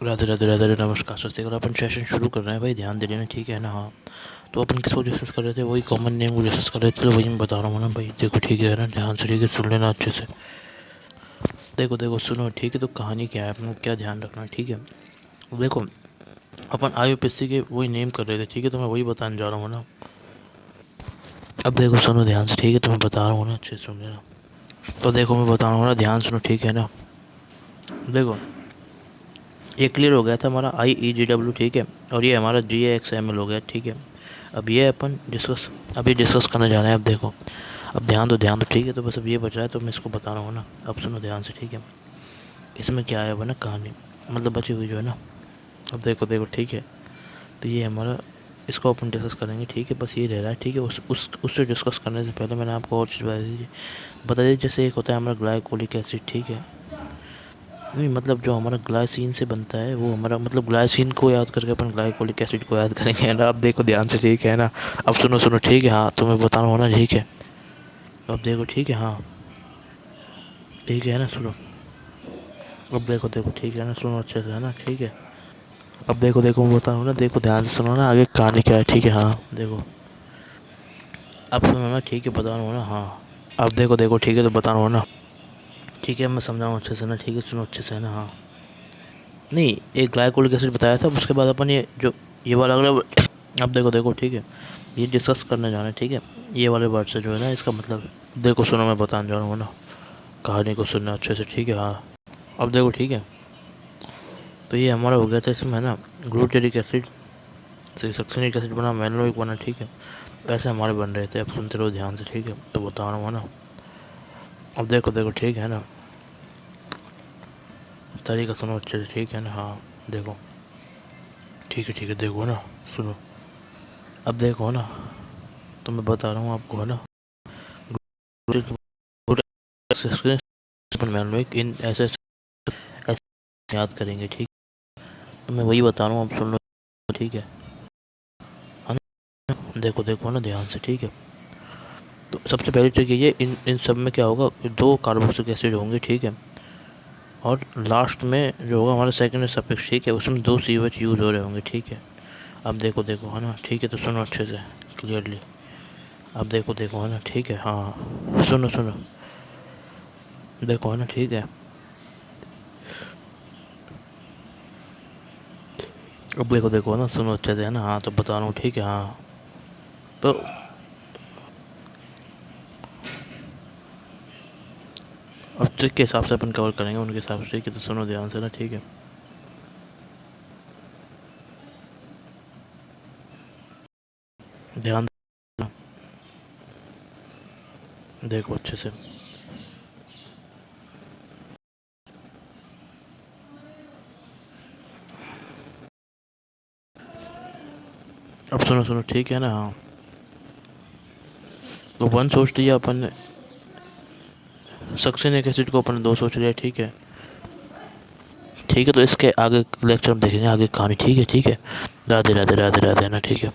राधे राधे राधे राधे, नमस्कार सत श्री अकाल। अपन सेशन शुरू कर रहे हैं भाई, ध्यान दे लेना, ठीक है ना। हाँ, तो अपन किसको डिस्कस कर रहे थे, वही कॉमन नेम को डिस्कस कर रहे थे, तो वही मैं बता रहा हूँ ना भाई। देखो ठीक है ना, ध्यान से ठीक है, सुन लेना अच्छे से। देखो देखो सुनो, ठीक है। तो कहानी क्या है, अपन को क्या ध्यान रखना है, ठीक है। देखो अपन IUPAC के वही नेम कर रहे थे, ठीक है। तो मैं वही बताने जा रहा हूँ ना। अब देखो सुनो ध्यान से, ठीक है। तो मैं बता रहा हूँ ना, अच्छे से सुन लेना। तो देखो मैं बता रहा हूँ ना, ध्यान सुनो, ठीक है ना। देखो ये क्लियर हो गया था हमारा IEGW, ठीक है। और ये हमारा GAXML हो गया, ठीक है। अब ये अपन अभी डिस्कस करने जा रहे हैं। अब देखो, अब ध्यान दो, ठीक है। तो बस अब ये बच रहा है, तो मैं इसको बता रहा हूँ ना। अब सुनो ध्यान से, ठीक है। इसमें क्या है वो ना, कहानी मतलब बची हुई जो है ना। अब देखो देखो, ठीक है। तो ये हमारा, इसको अपन डिस्कस करेंगे, ठीक है। बस ये रह रहा है, ठीक है। उससे डिस्कस करने से पहले मैंने आपको और चीज़ बता दी। जैसे एक होता है हमारा ग्लाइकोलिक एसिड, ठीक है। नहीं मतलब जो हमारा ग्लाइसिन से बनता है वो हमारा, मतलब ग्लाइसिन को याद करके अपन ग्लाइकोलिक एसिड को याद करेंगे, है ना। अब देखो ध्यान से, ठीक है ना। अब सुनो सुनो, ठीक है। हाँ, तो मैं बता रहा हूँ ना, ठीक है। अब देखो ठीक है, हाँ ठीक है ना, सुनो। अब देखो देखो, ठीक है ना, सुनो अच्छे से, है ना, ठीक है। अब देखो देखो, मैं बता रहा हूँ ना, देखो ध्यान से सुनो ना, आगे कहानी क्या है, ठीक है। हाँ देखो, अब सुनो ना, ठीक है, बता रहा हूँ ना। हाँ, अब देखो देखो, ठीक है। तो बता रहा हूँ ना, ठीक है। मैं समझाऊँ अच्छे से ना, ठीक है। सुनो अच्छे से, है ना। हाँ, नहीं, एक ग्लाइकोलिक एसिड बताया था, उसके बाद अपन ये जो ये वाला अगला अब देखो देखो, ठीक है। ये डिस्कस करने जाना है, ठीक है। ये वाले वर्ड से जो है ना, इसका मतलब देखो सुनो, मैं बताने जा रहा हूँ ना। कहानी को सुनना अच्छे से, ठीक है। हाँ, अब देखो ठीक है। तो ये हमारा हो गया था, इसमें है ना ग्लूटेरिक एसिड से सक्सिनिक एसिड बना, मैलोइक बना, ठीक है। पैसे हमारे बन रहे थे। अब सुनते रहो ध्यान से, ठीक है। तो बता रहा हूँ ना। अब देखो देखो, ठीक है ना, तरीका सुनो अच्छे से, ठीक है ना। हाँ देखो, ठीक है, देखो ना, सुनो। अब देखो ना, तो मैं बता रहा हूँ आपको, है ना। मैलोइक इन ऐसे ऐसे याद करेंगे, ठीक। तो मैं वही बता रहा हूँ, आप सुन लो, ठीक है। देखो देखो ना ध्यान से, ठीक है। तो सबसे पहली ट्रिक ये, इन सब में क्या होगा, दो कार्बोक्सिलिक एसिड होंगे, ठीक है। और लास्ट में जो होगा हमारा सेकंड सफिक्स, ठीक है, उसमें दो COH यूज़ हो रहे होंगे, ठीक है। अब देखो देखो, है ना, ठीक है। तो सुनो अच्छे से, क्लियरली। अब देखो देखो, है ना, ठीक है। हाँ सुनो सुनो, देखो, है ना, ठीक है। अब देखो देखो, है ना, सुनो अच्छे से, है ना। हाँ, तो बता रहा हूँ, ठीक है। हाँ, तो अब ट्रिक के हिसाब से अपन कवर करेंगे, उनके हिसाब से, ठीक है। तो सुनो ध्यान से ना, ठीक है। ध्यान देना, देखो अच्छे से। अब सुनो सुनो, ठीक है ना। हाँ, तो वन सोच लिया अपन ने, सक्सेनिक एसिड को अपन ने दो सोच लिया, ठीक है। ठीक है, तो इसके आगे लेक्चर में देखेंगे, आगे कहानी, ठीक है। ठीक है, राधे राधे राधे राधे ना, ठीक है।